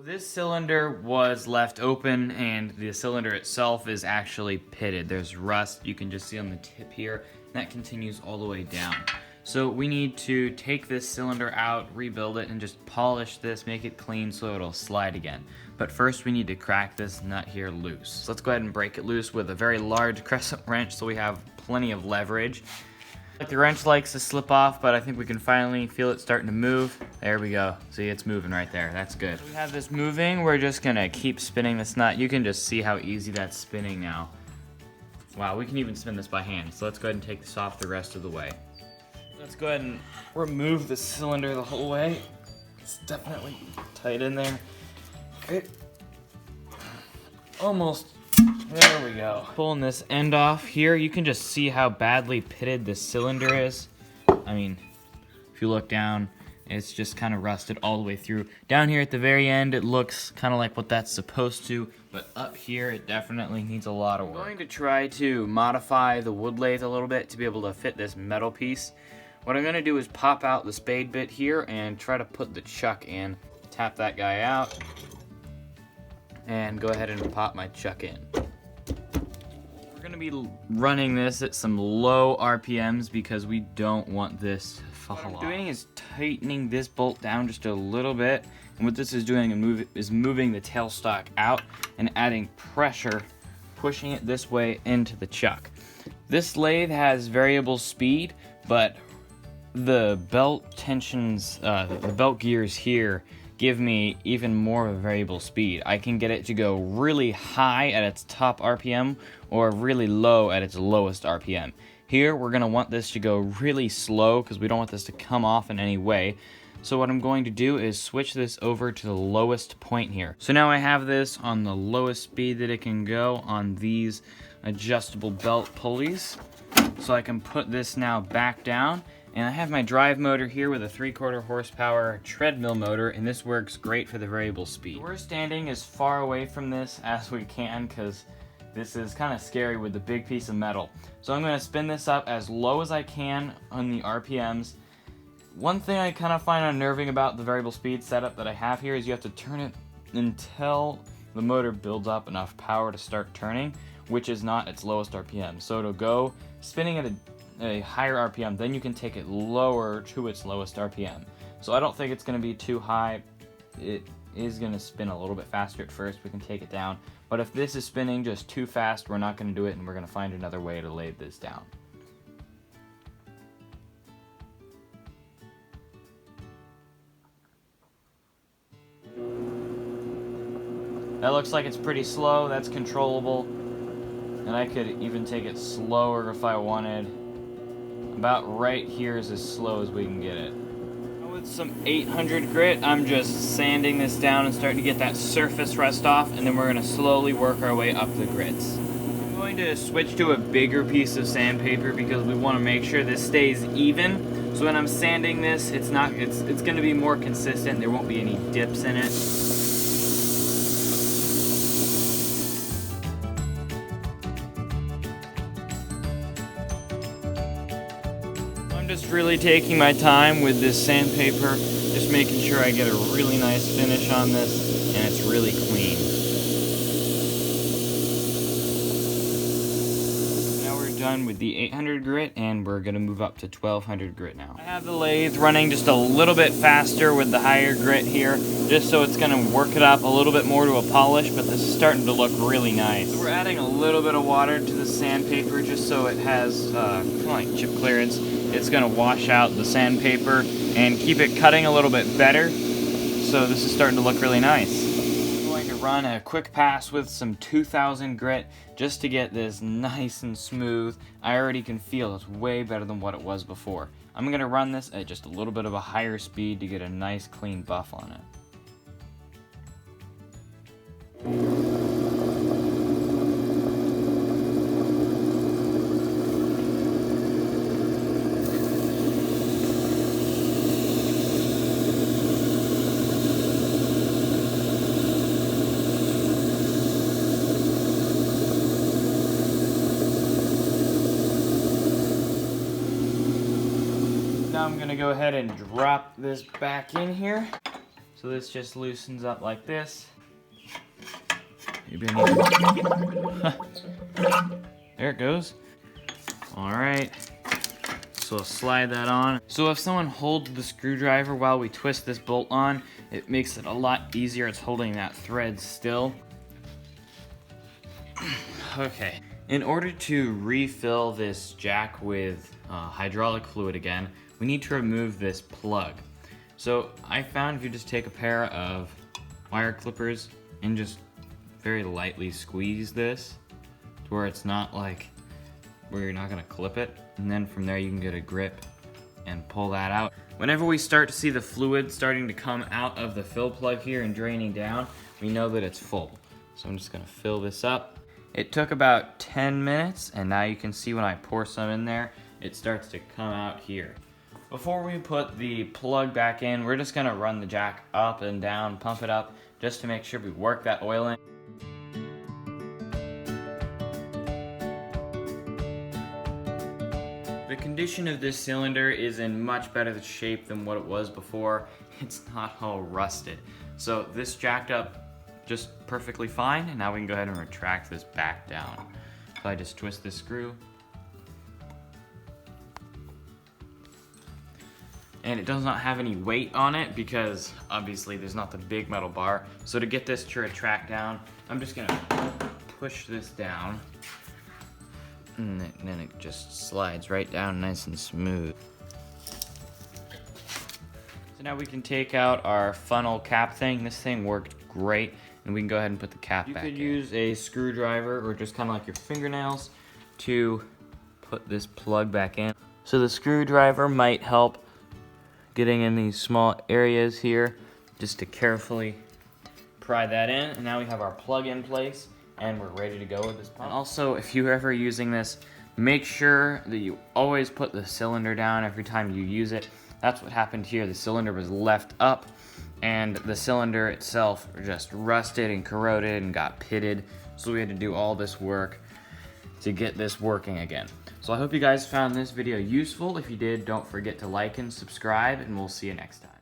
This cylinder was left open and the cylinder itself is actually pitted. There's rust, you can just see on the tip here, and that continues all the way down. So we need to take this cylinder out, rebuild it, and just polish this, make it clean so it'll slide again. But first we need to crack this nut here loose. So let's go ahead and break it loose with a very large crescent wrench so we have plenty of leverage. Like the wrench likes to slip off, but I think we can finally feel it starting to move. There we go. See, it's moving right there. That's good. We have this moving. We're just gonna keep spinning this nut. You can just see how easy that's spinning now. Wow, we can even spin this by hand. So let's go ahead and take this off the rest of the way. Let's go ahead and remove the cylinder the whole way. It's definitely tight in there. Okay. Almost. There we go. Pulling this end off here, you can just see how badly pitted this cylinder is. I mean, if you look down, it's just kind of rusted all the way through. Down here at the very end, it looks kind of like what that's supposed to, but up here, it definitely needs a lot of work. I'm going to try to modify the wood lathe a little bit to be able to fit this metal piece. What I'm going to do is pop out the spade bit here and try to put the chuck in. Tap that guy out, and go ahead and pop my chuck in. We're going to be running this at some low RPMs because we don't want this to fall off. What I'm doing is tightening this bolt down just a little bit, and what this is doing is moving the tailstock out and adding pressure, pushing it this way into the chuck. This lathe has variable speed, but the belt tensions, the belt gears here give me even more of a variable speed. I can get it to go really high at its top RPM or really low at its lowest RPM. Here we're gonna want this to go really slow because we don't want this to come off in any way. So what I'm going to do is switch this over to the lowest point here. So now I have this on the lowest speed that it can go on these adjustable belt pulleys. So I can put this now back down. And I have my drive motor here with a 3/4 horsepower treadmill motor, and this works great for the variable speed. We're standing as far away from this as we can because this is kind of scary with the big piece of metal. So I'm going to spin this up as low as I can on the RPMs. One thing I kind of find unnerving about the variable speed setup that I have here is you have to turn it until the motor builds up enough power to start turning, which is not its lowest RPM. So it'll go spinning at a higher RPM, then you can take it lower to its lowest RPM. So I don't think it's going to be too high. It is going to spin a little bit faster at first. We can take it down. But if this is spinning just too fast, we're not going to do it, and we're going to find another way to lay this down. That looks like it's pretty slow. That's controllable. And I could even take it slower if I wanted. About right here is as slow as we can get it. With some 800 grit, I'm just sanding this down and starting to get that surface rust off, and then we're going to slowly work our way up the grits. I'm going to switch to a bigger piece of sandpaper because we want to make sure this stays even. So when I'm sanding this, it's going to be more consistent. There won't be any dips in it. I'm just really taking my time with this sandpaper, just making sure I get a really nice finish on this and it's really clean. Now we're done with the 800 grit and we're going to move up to 1200 grit now. I have the lathe running just a little bit faster with the higher grit here, just so it's going to work it up a little bit more to a polish, but this is starting to look really nice. So we're adding a little bit of water to the sandpaper just so it has kind of like chip clearance. It's going to wash out the sandpaper and keep it cutting a little bit better. So this is starting to look really nice. I'm going to run a quick pass with some 2000 grit just to get this nice and smooth. I already can feel it's way better than what it was before. I'm going to run this at just a little bit of a higher speed to get a nice clean buff on it. Now I'm going to go ahead and drop this back in here. So this just loosens up like this. Maybe I need there it goes. All right. So slide that on. So if someone holds the screwdriver while we twist this bolt on, it makes it a lot easier. It's holding that thread still. Okay. In order to refill this jack with hydraulic fluid again, we need to remove this plug. So I found if you just take a pair of wire clippers and just very lightly squeeze this to where it's not like where you're not gonna clip it, and then from there you can get a grip and pull that out. Whenever we start to see the fluid starting to come out of the fill plug here and draining down, we know that it's full. So I'm just gonna fill this up. It took about 10 minutes, and now you can see when I pour some in there, it starts to come out here. Before we put the plug back in, we're just gonna run the jack up and down, pump it up, just to make sure we work that oil in. The condition of this cylinder is in much better shape than what it was before. It's not all rusted. So this jacked up just perfectly fine, and now we can go ahead and retract this back down. So I just twist this screw. And it does not have any weight on it because obviously there's not the big metal bar. So to get this to retract down, I'm just gonna push this down. And then it just slides right down nice and smooth. So now we can take out our funnel cap thing. This thing worked great, and we can go ahead and put the cap back in. You could use a screwdriver or just kind of like your fingernails to put this plug back in. So the screwdriver might help getting in these small areas here, just to carefully pry that in. And now we have our plug in place, and we're ready to go with this pump. And also, if you're ever using this, make sure that you always put the cylinder down every time you use it. That's what happened here. The cylinder was left up, and the cylinder itself just rusted and corroded and got pitted. So we had to do all this work to get this working again. So I hope you guys found this video useful. If you did, don't forget to like and subscribe, and we'll see you next time.